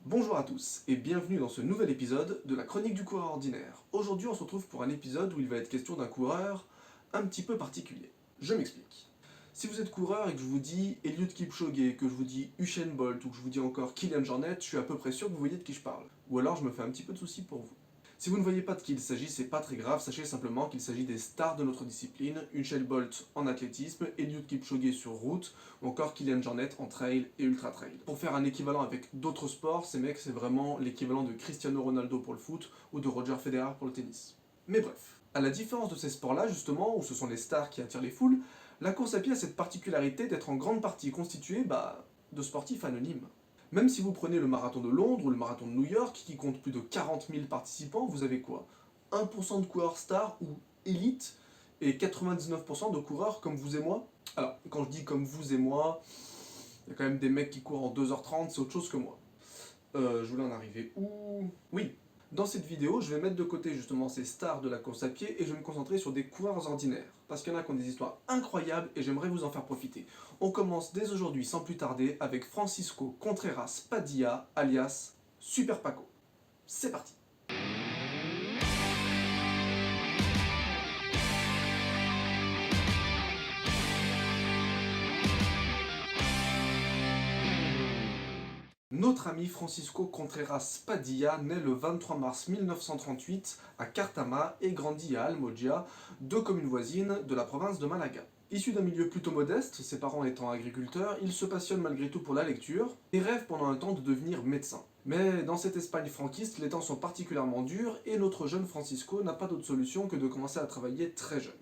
Bonjour à tous et bienvenue dans ce nouvel épisode de la chronique du coureur ordinaire. Aujourd'hui on se retrouve pour un épisode où il va être question d'un coureur un petit peu particulier. Je m'explique. Si vous êtes coureur et que je vous dis Eliud Kipchoge, que je vous dis Usain Bolt ou que je vous dis encore Kylian Jornet, je suis à peu près sûr que vous voyez de qui je parle. Ou alors je me fais un petit peu de soucis pour vous. Si vous ne voyez pas de qui il s'agit, c'est pas très grave, sachez simplement qu'il s'agit des stars de notre discipline, Usain Bolt en athlétisme, Eliud Kipchoge sur route, ou encore Kylian Jornet en trail et ultra trail. Pour faire un équivalent avec d'autres sports, ces mecs c'est vraiment l'équivalent de Cristiano Ronaldo pour le foot ou de Roger Federer pour le tennis. Mais bref, à la différence de ces sports-là justement, où ce sont les stars qui attirent les foules, la course à pied a cette particularité d'être en grande partie constituée de sportifs anonymes. Même si vous prenez le marathon de Londres ou le marathon de New York, qui compte plus de 40 000 participants, vous avez quoi 1% de coureurs stars ou élites et 99% de coureurs comme vous et moi. Alors, quand je dis comme vous et moi, il y a quand même des mecs qui courent en 2h30, c'est autre chose que moi. Je voulais en arriver où? Oui, dans cette vidéo, je vais mettre de côté justement ces stars de la course à pied et je vais me concentrer sur des coureurs ordinaires. Parce qu'il y en a qui ont des histoires incroyables et j'aimerais vous en faire profiter. On commence dès aujourd'hui, sans plus tarder, avec Francisco Contreras Padilla, alias Super Paco. C'est parti! Notre ami Francisco Contreras Padilla naît le 23 mars 1938 à Cartama et grandit à Almogia, deux communes voisines de la province de Malaga. Issu d'un milieu plutôt modeste, ses parents étant agriculteurs, il se passionne malgré tout pour la lecture et rêve pendant un temps de devenir médecin. Mais dans cette Espagne franquiste, les temps sont particulièrement durs et notre jeune Francisco n'a pas d'autre solution que de commencer à travailler très jeune.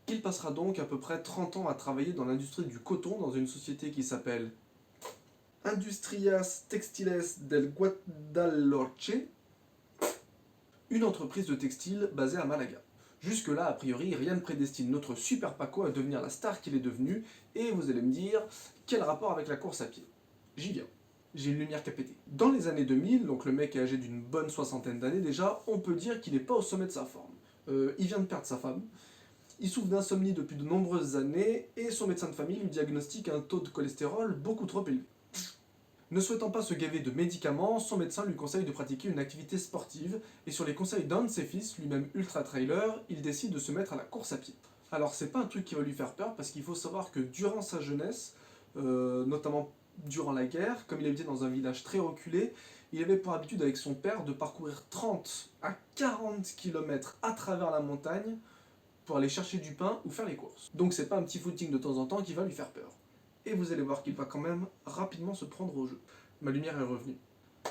Il passera donc à peu près 30 ans à travailler dans l'industrie du coton dans une société qui s'appelle Industrias Textiles del Guadalhorce, une entreprise de textile basée à Malaga. Jusque-là, a priori, rien ne prédestine notre Super Paco à devenir la star qu'il est devenu, et vous allez me dire, quel rapport avec la course à pied? J'y viens. J'ai une lumière qui a pété. Dans les années 2000, donc le mec est âgé d'une bonne soixantaine d'années déjà, on peut dire qu'il n'est pas au sommet de sa forme. Il vient de perdre sa femme, il souffre d'insomnie depuis de nombreuses années, et son médecin de famille lui diagnostique un taux de cholestérol beaucoup trop élevé. Ne souhaitant pas se gaver de médicaments, son médecin lui conseille de pratiquer une activité sportive, et sur les conseils d'un de ses fils, lui-même ultra-trailer, il décide de se mettre à la course à pied. Alors c'est pas un truc qui va lui faire peur, parce qu'il faut savoir que durant sa jeunesse, notamment durant la guerre, comme il habitait dans un village très reculé, il avait pour habitude avec son père de parcourir 30 à 40 km à travers la montagne pour aller chercher du pain ou faire les courses. Donc c'est pas un petit footing de temps en temps qui va lui faire peur. Et vous allez voir qu'il va quand même rapidement se prendre au jeu. Ma lumière est revenue.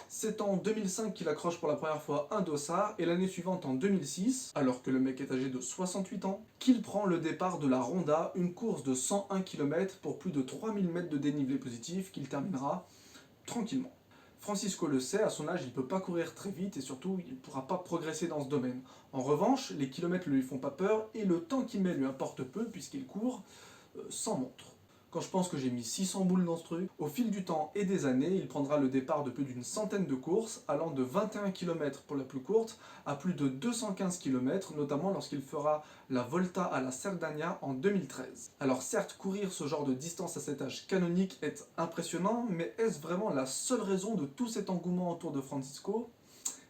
C'est en 2005 qu'il accroche pour la première fois un dossard, et l'année suivante, en 2006, alors que le mec est âgé de 68 ans, qu'il prend le départ de la Ronda, une course de 101 km pour plus de 3000 mètres de dénivelé positif qu'il terminera tranquillement. Francisco le sait, à son âge il ne peut pas courir très vite et surtout il ne pourra pas progresser dans ce domaine. En revanche, les kilomètres ne lui font pas peur et le temps qu'il met lui importe peu puisqu'il court sans montre. Quand je pense que j'ai mis 600 boules dans ce truc, au fil du temps et des années, il prendra le départ de plus d'une centaine de courses, allant de 21 km pour la plus courte à plus de 215 km, notamment lorsqu'il fera la Volta à la Cerdanya en 2013. Alors certes, courir ce genre de distance à cet âge canonique est impressionnant, mais est-ce vraiment la seule raison de tout cet engouement autour de Francisco?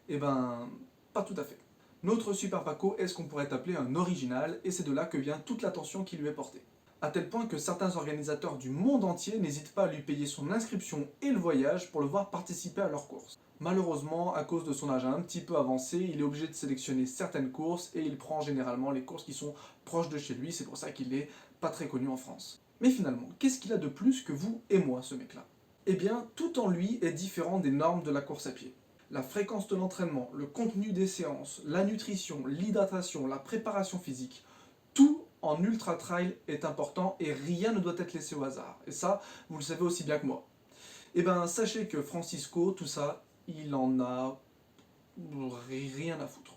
Eh ben, pas tout à fait. Notre Super Paco est ce qu'on pourrait appeler un original, et c'est de là que vient toute l'attention qui lui est portée. À tel point que certains organisateurs du monde entier n'hésitent pas à lui payer son inscription et le voyage pour le voir participer à leurs courses. Malheureusement, à cause de son âge un petit peu avancé, il est obligé de sélectionner certaines courses et il prend généralement les courses qui sont proches de chez lui, c'est pour ça qu'il n'est pas très connu en France. Mais finalement, qu'est-ce qu'il a de plus que vous et moi, ce mec-là? Eh bien, tout en lui est différent des normes de la course à pied. La fréquence de l'entraînement, le contenu des séances, la nutrition, l'hydratation, la préparation physique, tout en ultra trail est important et rien ne doit être laissé au hasard. Et ça, vous le savez aussi bien que moi. Eh ben, sachez que Francisco, tout ça, il en a rien à foutre.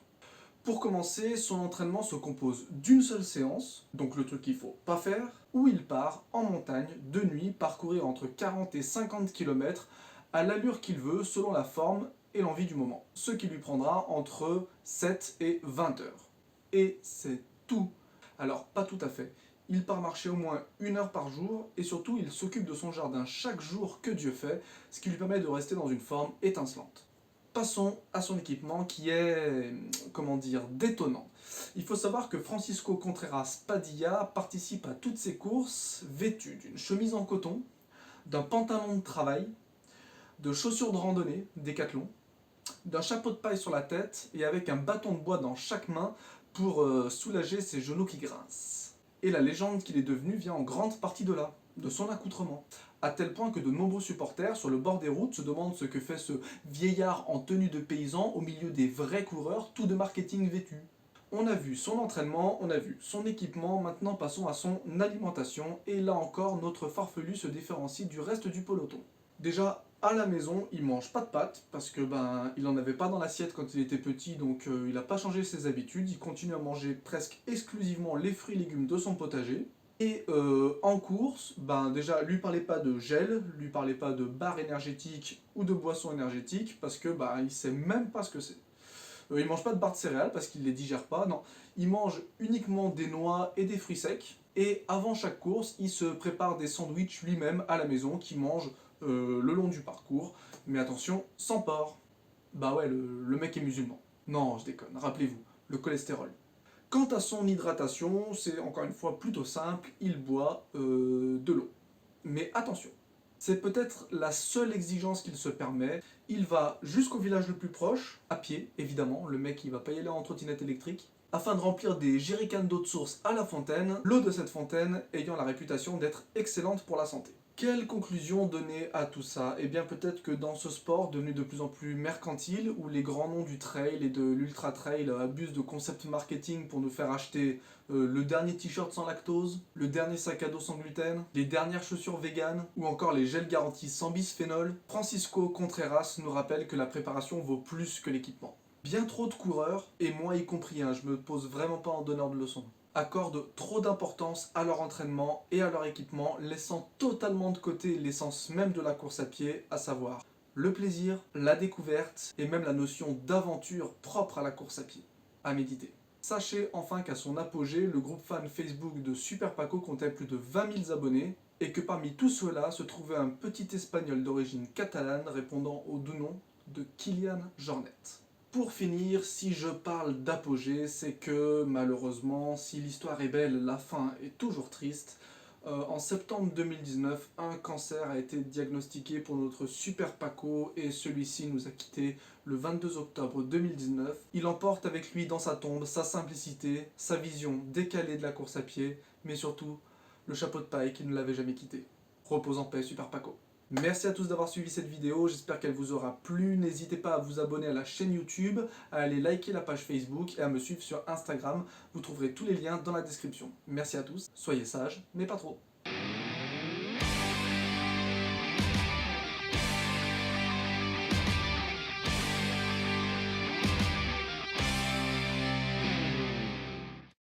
Pour commencer, son entraînement se compose d'une seule séance, donc le truc qu'il faut pas faire, où il part en montagne, de nuit, parcourir entre 40 et 50 km à l'allure qu'il veut, selon la forme et l'envie du moment. Ce qui lui prendra entre 7 et 20 heures. Et c'est tout. Alors, pas tout à fait. Il part marcher au moins 1 heure par jour et surtout il s'occupe de son jardin chaque jour que Dieu fait, ce qui lui permet de rester dans une forme étincelante. Passons à son équipement qui est, comment dire, détonnant. Il faut savoir que Francisco Contreras Padilla participe à toutes ses courses vêtu d'une chemise en coton, d'un pantalon de travail, de chaussures de randonnée, Décathlon, d'un chapeau de paille sur la tête et avec un bâton de bois dans chaque main pour soulager ses genoux qui grincent. Et la légende qu'il est devenu vient en grande partie de là, de son accoutrement. À tel point que de nombreux supporters sur le bord des routes se demandent ce que fait ce vieillard en tenue de paysan au milieu des vrais coureurs, tout de marketing vêtu. On a vu son entraînement, on a vu son équipement, maintenant passons à son alimentation, et là encore notre farfelu se différencie du reste du peloton. Déjà, à la maison, il mange pas de pâtes, parce que il en avait pas dans l'assiette quand il était petit, donc il n'a pas changé ses habitudes, il continue à manger presque exclusivement les fruits et légumes de son potager. Et en course, déjà, lui parlez pas de gel, lui parlez pas de barres énergétiques ou de boissons énergétiques, parce que il sait même pas ce que c'est. Il mange pas de barres de céréales parce qu'il les digère pas, non. Il mange uniquement des noix et des fruits secs. Et avant chaque course, il se prépare des sandwichs lui-même à la maison qu'il mange le long du parcours. Mais attention, sans porc. Bah ouais, le mec est musulman. Non, je déconne, rappelez-vous, le cholestérol. Quant à son hydratation, c'est encore une fois plutôt simple, il boit de l'eau. Mais attention, c'est peut-être la seule exigence qu'il se permet. Il va jusqu'au village le plus proche, à pied, évidemment, le mec il va pas y aller en trottinette électrique, afin de remplir des jerrycans d'eau de source à la fontaine, l'eau de cette fontaine ayant la réputation d'être excellente pour la santé. Quelle conclusion donner à tout ça? Eh bien peut-être que dans ce sport devenu de plus en plus mercantile, où les grands noms du trail et de l'ultra trail abusent de concept marketing pour nous faire acheter le dernier t-shirt sans lactose, le dernier sac à dos sans gluten, les dernières chaussures véganes, ou encore les gels garantis sans bisphénol, Francisco Contreras nous rappelle que la préparation vaut plus que l'équipement. Bien trop de coureurs, et moi y compris, je me pose vraiment pas en donneur de leçons, accordent trop d'importance à leur entraînement et à leur équipement, laissant totalement de côté l'essence même de la course à pied, à savoir le plaisir, la découverte et même la notion d'aventure propre à la course à pied. À méditer. Sachez enfin qu'à son apogée, le groupe fan Facebook de Super Paco comptait plus de 20 000 abonnés et que parmi tout cela se trouvait un petit espagnol d'origine catalane répondant au doux nom de Kilian Jornet. Pour finir, si je parle d'apogée, c'est que malheureusement, si l'histoire est belle, la fin est toujours triste. En septembre 2019, un cancer a été diagnostiqué pour notre Super Paco et celui-ci nous a quittés le 22 octobre 2019. Il emporte avec lui dans sa tombe sa simplicité, sa vision décalée de la course à pied, mais surtout le chapeau de paille qui ne l'avait jamais quitté. Repose en paix, Super Paco. Merci à tous d'avoir suivi cette vidéo, j'espère qu'elle vous aura plu. N'hésitez pas à vous abonner à la chaîne YouTube, à aller liker la page Facebook et à me suivre sur Instagram. Vous trouverez tous les liens dans la description. Merci à tous, soyez sages, mais pas trop.